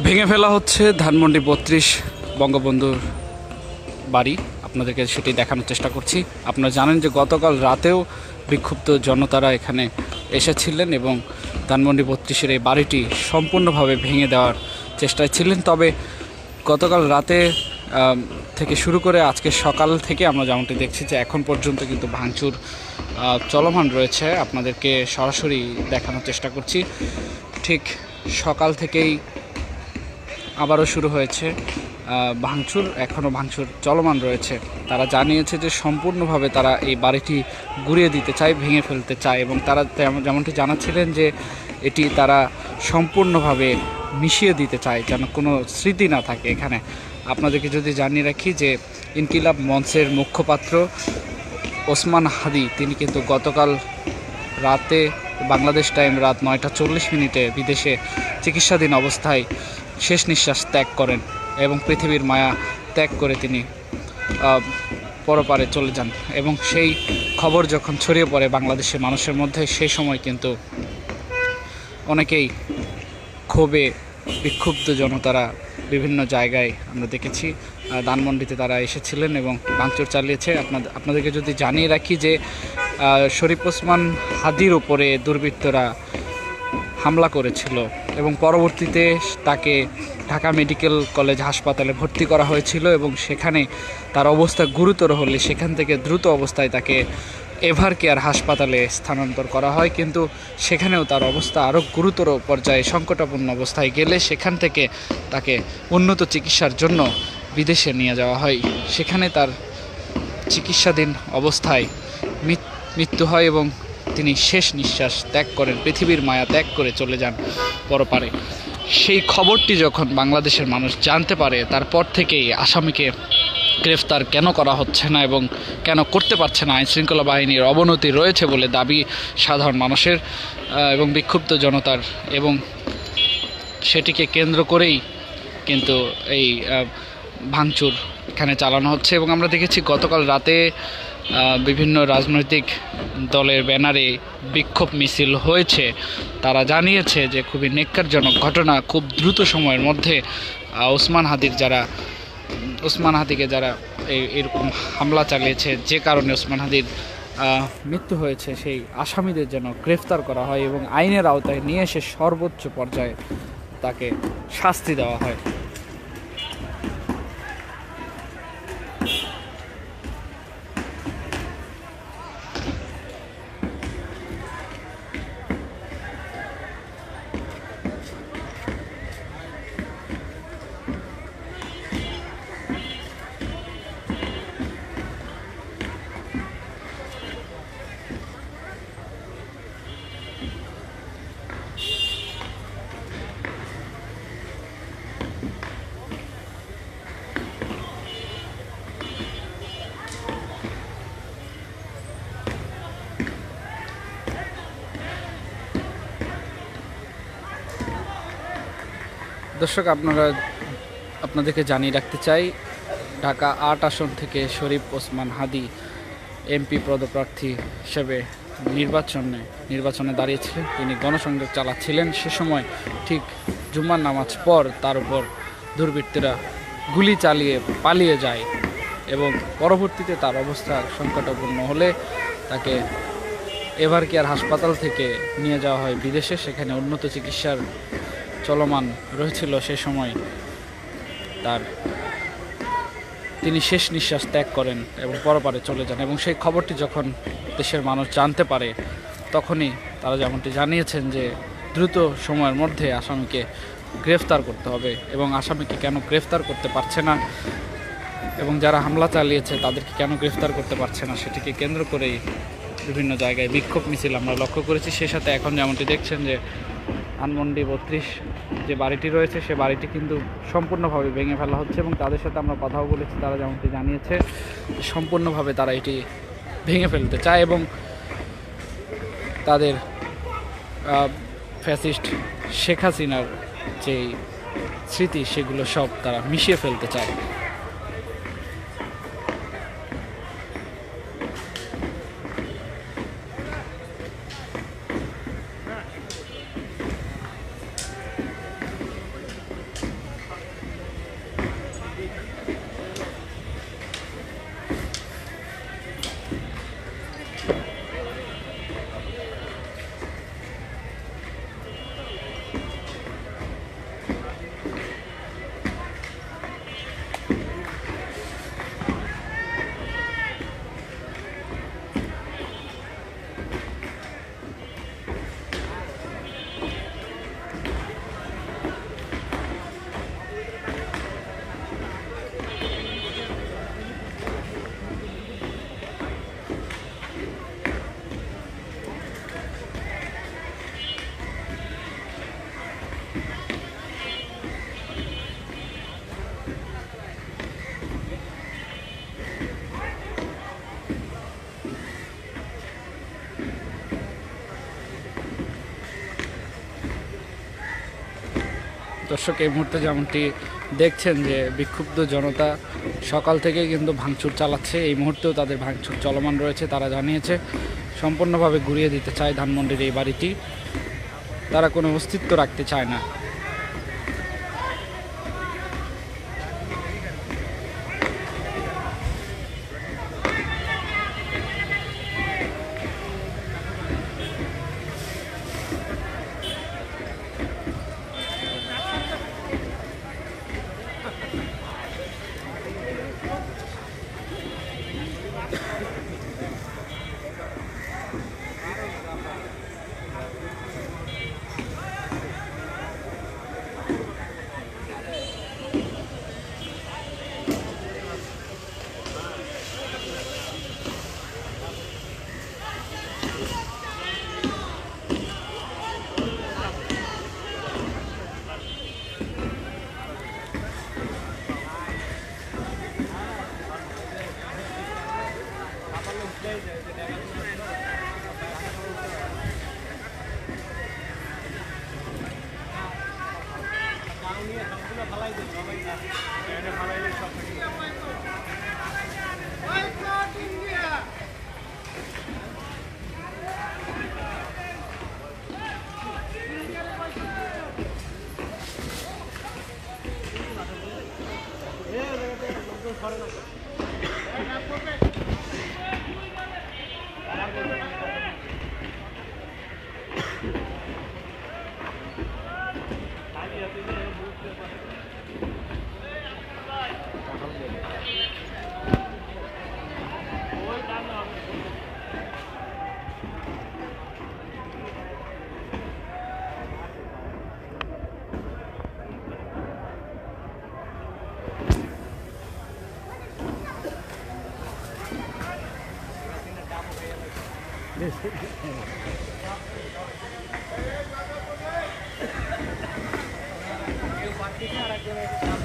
ভেঙে ফেলা হচ্ছে ধানমন্ডি ৩২ বঙ্গবন্ধুর বাড়ি। আপনাদেরকে সেটি দেখানোর চেষ্টা করছি। আপনারা জানেন যে গতকাল রাতেও বিক্ষুব্ধ জনতারা এখানে এসেছিলেন এবং ধানমন্ডি ৩২-এর এই বাড়িটি সম্পূর্ণভাবে ভেঙে দেওয়ার চেষ্টায় ছিলেন। তবে গতকাল রাতে থেকে শুরু করে আজকে সকাল থেকে আমরা যেমনটি দেখছি যে এখন পর্যন্ত কিন্তু ভাঙচুর চলমান রয়েছে। আপনাদেরকে সরাসরি দেখানোর চেষ্টা করছি। ঠিক সকাল থেকেই আবারও শুরু হয়েছে ভাঙচুর, এখনও ভাঙচুর চলমান রয়েছে। তারা জানিয়েছে যে সম্পূর্ণভাবে তারা এই বাড়িটি গুঁড়িয়ে দিতে চায়, ভেঙে ফেলতে চায় এবং তারা যেমনটি জানাচ্ছিলেন যে এটি তারা সম্পূর্ণভাবে মিশিয়ে দিতে চায়, যেন কোনো স্মৃতি না থাকে এখানে। আপনাদেরকে যদি জানিয়ে রাখি যে ইনকিলাব মঞ্চের মুখপাত্র ওসমান হাদি তিনি কিন্তু গতকাল রাতে বাংলাদেশ টাইম রাত 9টা 40 বিদেশে চিকিৎসাধীন অবস্থায় শেষ নিঃশ্বাস ত্যাগ করেন এবং পৃথিবীর মায়া ত্যাগ করে তিনি পরপারে চলে যান। এবং সেই খবর যখন ছড়িয়ে পড়ে বাংলাদেশের মানুষের মধ্যে, সেই সময় কিন্তু অনেকেই ক্ষোভে বিক্ষুব্ধ জনতারা বিভিন্ন জায়গায় আমরা দেখেছি ধানমন্ডিতে তারা এসেছিলেন এবং ভাঙচুর চালিয়েছে। আপনাদেরকে যদি জানিয়ে রাখি যে শরীফ ওসমান হাদির উপরে দুর্বৃত্তরা হামলা করেছিল এবং পরবর্তীতে তাকে ঢাকা মেডিকেল কলেজ হাসপাতালে ভর্তি করা হয়েছিল এবং সেখানে তার অবস্থা গুরুতর হলে সেখান থেকে দ্রুত অবস্থায় তাকে এভার কেয়ার হাসপাতালে স্থানান্তর করা হয়। কিন্তু সেখানেও তার অবস্থা আরও গুরুতর পর্যায়ে সংকটাপন্ন অবস্থায় গেলে সেখান থেকে তাকে উন্নত চিকিৎসার জন্য বিদেশে নিয়ে যাওয়া হয়। সেখানে তার চিকিৎসাধীন অবস্থায় মৃত্যু হয় এবং তিনি শেষ নিঃশ্বাস ত্যাগ করেন, পৃথিবীর মায়া ত্যাগ করে চলে যান পরপারে। সেই খবরটি যখন বাংলাদেশের মানুষ জানতে পারে, তারপর থেকেই আসামিকে গ্রেফতার কেন করা হচ্ছে না এবং কেন করতে পারছে না, আইনশৃঙ্খলা বাহিনীর অবনতি রয়েছে বলে দাবি সাধারণ মানুষের এবং বিক্ষুব্ধ জনতার, এবং সেটিকে কেন্দ্র করেই কিন্তু এই ভাঙচুর এখানে চালানো হচ্ছে। এবং আমরা দেখেছি গতকাল রাতে বিভিন্ন রাজনৈতিক দলের ব্যানারে বিক্ষোভ মিছিল হয়েছে। তারা জানিয়েছে যে খুবই নেক্কারজনক ঘটনা, খুব দ্রুত সময়ের মধ্যে ওসমান হাদিকে যারা এরকম হামলা চালিয়েছে, যে কারণে ওসমান হাদির মৃত্যু হয়েছে, সেই আসামিদের যেন গ্রেফতার করা হয় এবং আইনের আওতায় নিয়ে এসে সর্বোচ্চ পর্যায়ে তাকে শাস্তি দেওয়া হয়। দর্শক, আপনাদেরকে জানিয়ে রাখতে চাই, ঢাকা ৮ আসন থেকে শরীফ ওসমান হাদি এমপি পদপ্রার্থী হিসেবে নির্বাচনে দাঁড়িয়েছিলেন। তিনি গণসংযোগ চালাচ্ছিলেন। সে সময় ঠিক জুম্মার নামাজ পর তার উপর দুর্বৃত্তরা গুলি চালিয়ে পালিয়ে যায় এবং পরবর্তীতে তার অবস্থা সংকটাপন্ন হলে তাকে এভার কেয়ার হাসপাতাল থেকে নিয়ে যাওয়া হয় বিদেশে। সেখানে উন্নত চিকিৎসার চলমান রয়েছিল। সে সময় তিনি শেষ নিঃশ্বাস ত্যাগ করেন এবং পরপারে চলে যান। এবং সেই খবরটি যখন দেশের মানুষ জানতে পারে, তখনই তারা যেমনটি জানিয়েছেন যে দ্রুত সময়ের মধ্যে আসামিকে গ্রেফতার করতে হবে এবং আসামিকে কেন গ্রেফতার করতে পারছে না এবং যারা হামলা চালিয়েছে তাদেরকে কেন গ্রেফতার করতে পারছে না, সেটিকে কেন্দ্র করেই বিভিন্ন জায়গায় বিক্ষোভ মিছিল আমরা লক্ষ্য করেছি। সেই সাথে এখন যেমনটি দেখছেন যে ধানমন্ডি ৩২ যে বাড়িটি রয়েছে, সে বাড়িটি কিন্তু সম্পূর্ণভাবে ভেঙে ফেলা হচ্ছে এবং তাদের সাথে আমরা কথাও বলেছি। তারা যেমনটি জানিয়েছে সম্পূর্ণভাবে তারা এটি ভেঙে ফেলতে চায় এবং তাদের ফ্যাসিস্ট শেখ হাসিনার যেই স্মৃতি, সেগুলো সব তারা মিশিয়ে ফেলতে চায়। দর্শক, এই মুহূর্তে যেমনটি দেখছেন যে বিক্ষুব্ধ জনতা সকাল থেকে কিন্তু ভাঙচুর চালাচ্ছে। এই মুহূর্তেও তাদের ভাঙচুর চলমান রয়েছে। তারা জানিয়েছে সম্পূর্ণভাবে ঘুরিয়ে দিতে চায় ধানমন্ডির এই বাড়িটি। তারা কোনো অস্তিত্ব রাখতে চায় না। কেউ বাড়তেছে আর একজনের